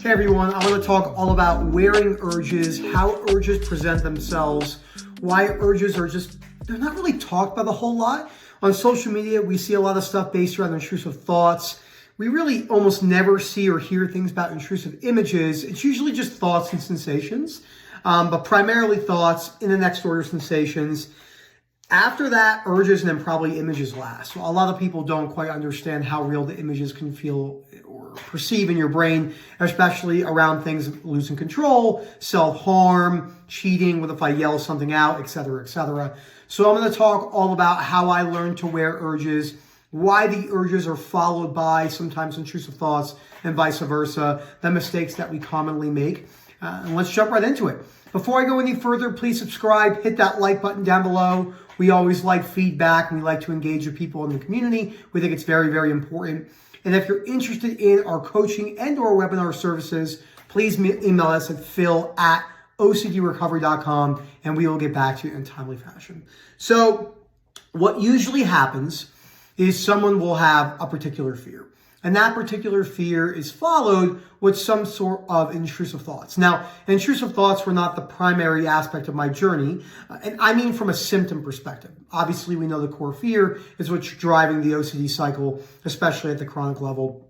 Hey everyone, I want to talk all about wearing urges, how urges present themselves, why urges are they're not really talked about a whole lot. On social media, we see a lot of stuff based around intrusive thoughts. We really almost never see or hear things about intrusive images. It's usually just thoughts and sensations, but primarily thoughts in the next order sensations. After that, urges and then probably images last. So a lot of people don't quite understand how real the images can feel or perceive in your brain, especially around things like losing control, self-harm, cheating, what if I yell something out, etc., etc. So I'm going to talk all about how I learned to wear urges, why the urges are followed by sometimes intrusive thoughts and vice versa, the mistakes that we commonly make. And let's jump right into it. Before I go any further, please subscribe, hit that like button down below. We always like feedback and we like to engage with people in the community. We think it's very, very important. And if you're interested in our coaching and or webinar services, please email us at phil@ocdrecovery.com and we will get back to you in a timely fashion. So what usually happens is someone will have a particular fear. And that particular fear is followed with some sort of intrusive thoughts. Now, intrusive thoughts were not the primary aspect of my journey, and I mean from a symptom perspective. Obviously, we know the core fear is what's driving the OCD cycle, especially at the chronic level.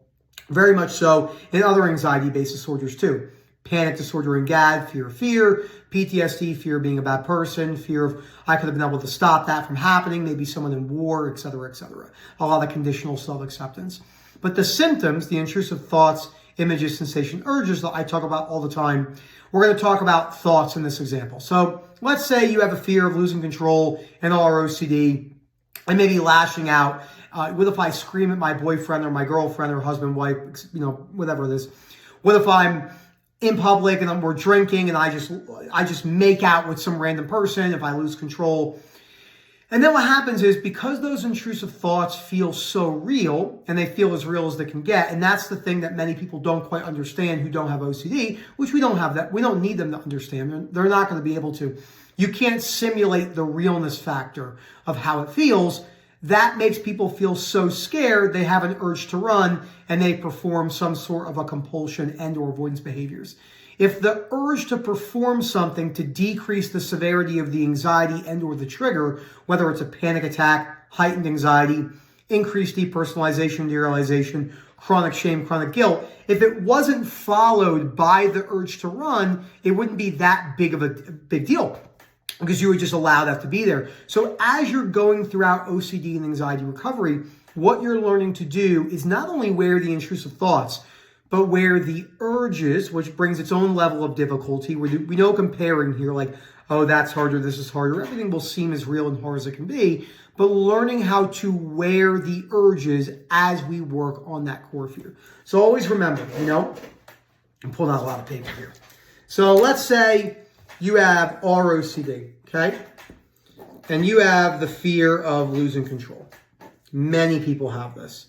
Very much so in other anxiety-based disorders too. Panic disorder and GAD, fear of fear, PTSD, fear of being a bad person, fear of I could have been able to stop that from happening, maybe someone in war, etc., etc. A lot of conditional self-acceptance. But the symptoms, the intrusive thoughts, images, sensation, urges that I talk about all the time, we're going to talk about thoughts in this example. So let's say you have a fear of losing control and OCD and maybe lashing out. What if I scream at my boyfriend or my girlfriend or husband, wife, whatever it is? What if I'm in public and we're drinking and I just make out with some random person if I lose control? And then what happens is because those intrusive thoughts feel so real and they feel as real as they can get, and that's the thing that many people don't quite understand who don't have OCD, which we don't have that. We don't need them to understand. They're not going to be able to. You can't simulate the realness factor of how it feels. That makes people feel so scared they have an urge to run and they perform some sort of a compulsion and or avoidance behaviors. If the urge to perform something to decrease the severity of the anxiety and or the trigger, whether it's a panic attack, heightened anxiety, increased depersonalization, derealization, chronic shame, chronic guilt, if it wasn't followed by the urge to run, it wouldn't be that big of a big deal because you would just allow that to be there. So as you're going throughout OCD and anxiety recovery, what you're learning to do is not only wear the intrusive thoughts, but where the urges, which brings its own level of difficulty, we know comparing here, like, oh, that's harder, this is harder. Everything will seem as real and hard as it can be, but learning how to wear the urges as we work on that core fear. So always remember, I'm pulling out a lot of paper here. So let's say you have ROCD, okay? And you have the fear of losing control. Many people have this.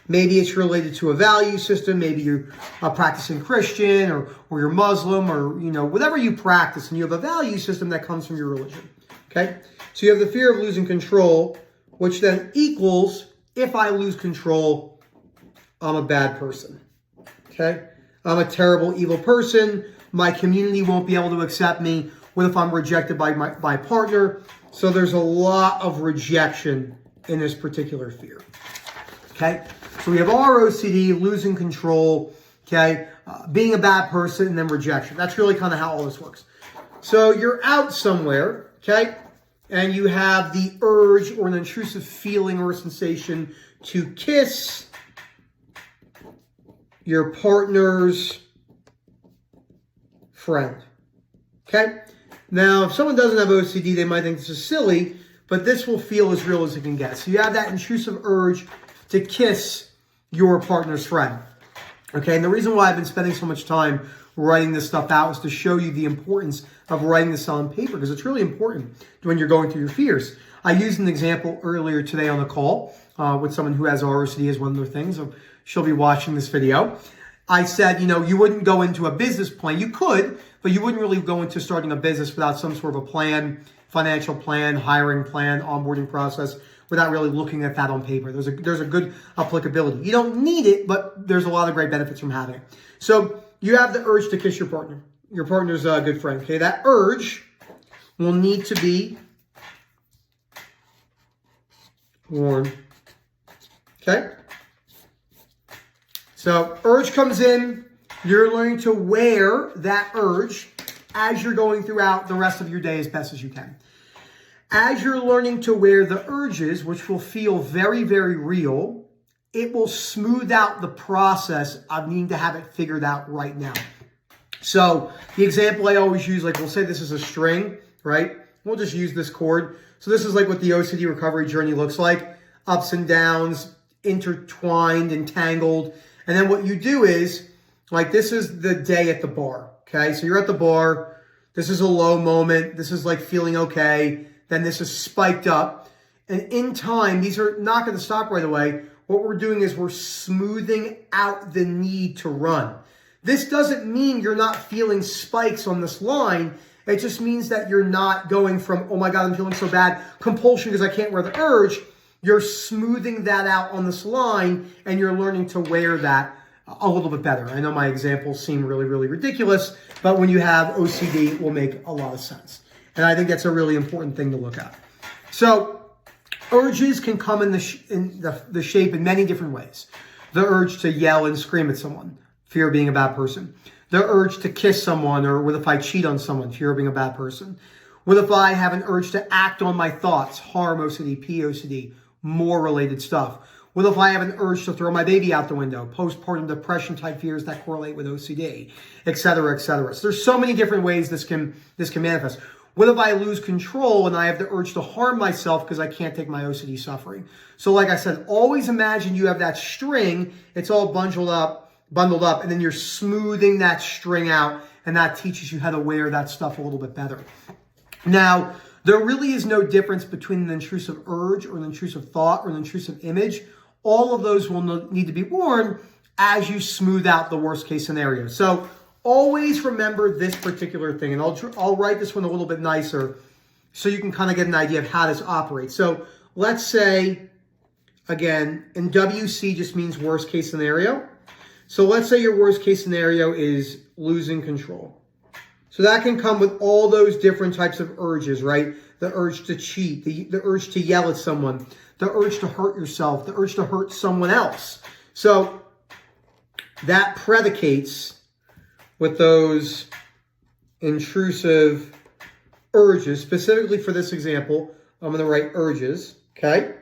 Maybe it's related to a value system. Maybe you're a practicing Christian or you're Muslim or, whatever you practice and you have a value system that comes from your religion. Okay. So you have the fear of losing control, which then equals if I lose control, I'm a bad person. Okay. I'm a terrible, evil person. My community won't be able to accept me. What if I'm rejected by my partner? So there's a lot of rejection in this particular fear. Okay. So we have ROCD, losing control, okay, being a bad person, and then rejection. That's really kind of how all this works. So you're out somewhere, okay, and you have the urge or an intrusive feeling or sensation to kiss your partner's friend, okay? Now, if someone doesn't have OCD, they might think this is silly, but this will feel as real as it can get. So you have that intrusive urge to kiss your partner's friend. Okay, and the reason why I've been spending so much time writing this stuff out is to show you the importance of writing this on paper because it's really important when you're going through your fears. I used an example earlier today on the call with someone who has ROCD as one of their things. So she'll be watching this video. I said, you wouldn't go into a business plan. You could, but you wouldn't really go into starting a business without some sort of a plan, financial plan, hiring plan, onboarding process, without really looking at that on paper. There's a good applicability. You don't need it, but there's a lot of great benefits from having it. So you have the urge to kiss your partner. Your partner's a good friend. Okay, that urge will need to be worn. Okay? So urge comes in. You're learning to wear that urge as you're going throughout the rest of your day as best as you can. As you're learning to wear the urges, which will feel very, very real, it will smooth out the process of needing to have it figured out right now. So the example I always use, like we'll say this is a string, right? We'll just use this chord. So this is like what the OCD recovery journey looks like. Ups and downs, intertwined, entangled. And then what you do is, like this is the day at the bar, okay? So you're at the bar. This is a low moment. This is like feeling okay. Then this is spiked up. And in time, these are not going to stop right away. What we're doing is we're smoothing out the need to run. This doesn't mean you're not feeling spikes on this line. It just means that you're not going from, oh my God, I'm feeling so bad, compulsion because I can't wear the urge. You're smoothing that out on this line and you're learning to wear that a little bit better. I know my examples seem really, really ridiculous, but when you have OCD, it will make a lot of sense. And I think that's a really important thing to look at. So urges can come in the shape in many different ways. The urge to yell and scream at someone, fear of being a bad person. The urge to kiss someone, or what if I cheat on someone, fear of being a bad person. What if I have an urge to act on my thoughts, harm OCD, POCD, more related stuff. What if I have an urge to throw my baby out the window, postpartum depression type fears that correlate with OCD, et cetera, et cetera. So there's so many different ways this can manifest. What if I lose control and I have the urge to harm myself because I can't take my OCD suffering? So like I said, always imagine you have that string, it's all bundled up, and then you're smoothing that string out, and that teaches you how to wear that stuff a little bit better. Now, there really is no difference between an intrusive urge or an intrusive thought or an intrusive image. All of those will need to be worn as you smooth out the worst case scenario. So always remember this particular thing, and I'll write this one a little bit nicer so you can kind of get an idea of how this operates. So let's say, again, and WC just means worst case scenario. So let's say your worst case scenario is losing control. So that can come with all those different types of urges, right? The urge to cheat, the urge to yell at someone, the urge to hurt yourself, the urge to hurt someone else. So that predicates with those intrusive urges. Specifically for this example, I'm going to write urges, okay?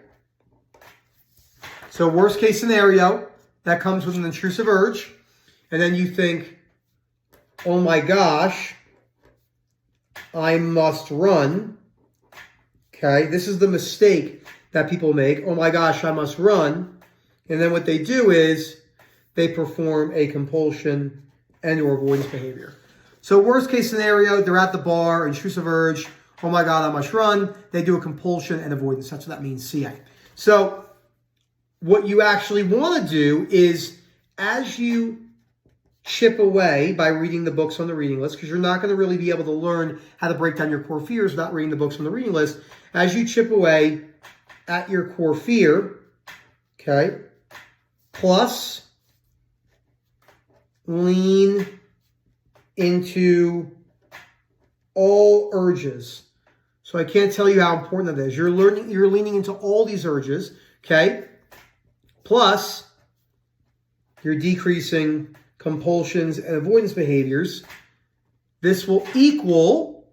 So worst case scenario, that comes with an intrusive urge. And then you think, oh my gosh, I must run. Okay, this is the mistake that people make. Oh my gosh, I must run. And then what they do is they perform a compulsion and or avoidance behavior. So worst case scenario, they're at the bar, intrusive urge. Oh my God, I must run. They do a compulsion and avoidance. That's what that means, CA. So what you actually want to do is, as you chip away by reading the books on the reading list, because you're not going to really be able to learn how to break down your core fears without reading the books on the reading list. As you chip away at your core fear, okay, plus lean into all urges. So I can't tell you how important that is. You're leaning into all these urges, okay, plus you're decreasing compulsions and avoidance behaviors. This will equal,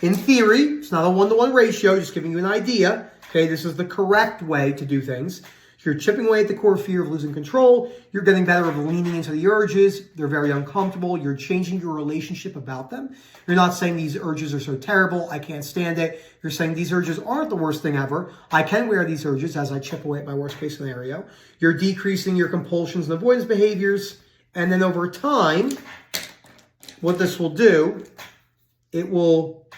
in theory, it's not a one-to-one ratio, just giving you an idea. Okay, this is the correct way to do things. You're chipping away at the core fear of losing control. You're getting better at leaning into the urges. They're very uncomfortable. You're changing your relationship about them. You're not saying these urges are so terrible, I can't stand it. You're saying these urges aren't the worst thing ever. I can wear these urges as I chip away at my worst case scenario. You're decreasing your compulsions and avoidance behaviors. And then over time, what this will do, it will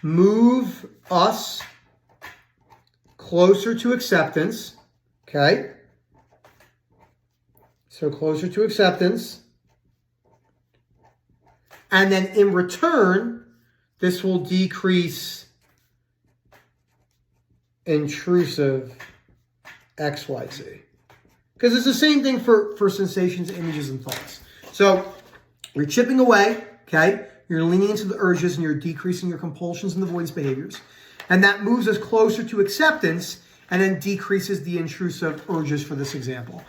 move us closer to acceptance, okay? So closer to acceptance. And then in return, this will decrease intrusive XYZ. Because it's the same thing for sensations, images, and thoughts. So you're chipping away, okay? You're leaning into the urges and you're decreasing your compulsions and avoidance behaviors. And that moves us closer to acceptance and then decreases the intrusive urges for this example.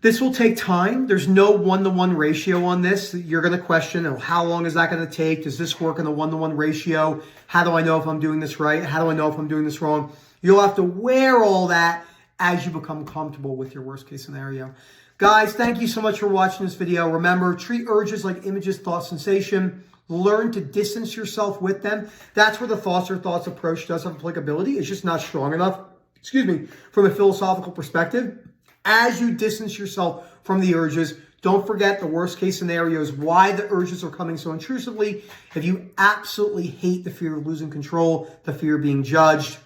This will take time. There's no one-to-one ratio on this. You're going to question, oh, how long is that going to take? Does this work in a one-to-one ratio? How do I know if I'm doing this right? How do I know if I'm doing this wrong? You'll have to wear all that as you become comfortable with your worst case scenario. Guys, thank you so much for watching this video. Remember, treat urges like images, thoughts, sensation. Learn to distance yourself with them. That's where the thoughts or thoughts approach does have applicability. It's just not strong enough, from a philosophical perspective. As you distance yourself from the urges, don't forget the worst case scenario is why the urges are coming so intrusively. If you absolutely hate the fear of losing control, the fear of being judged,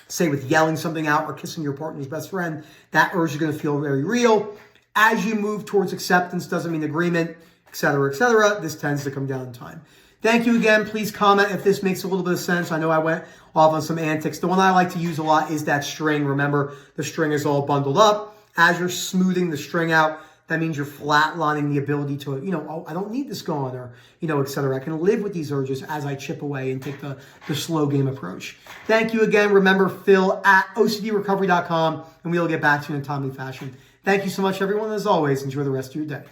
say with yelling something out or kissing your partner's best friend, that urge is going to feel very real. As you move towards acceptance, doesn't mean agreement, etc., etc., this tends to come down in time. Thank you again. Please comment if this makes a little bit of sense. I know I went off on some antics. The one I like to use a lot is that string. Remember, the string is all bundled up. As you're smoothing the string out, that means you're flatlining the ability to, oh, I don't need this gone, or, et cetera. I can live with these urges as I chip away and take the slow game approach. Thank you again. Remember, Phil at OCDrecovery.com, and we'll get back to you in a timely fashion. Thank you so much, everyone. As always, enjoy the rest of your day.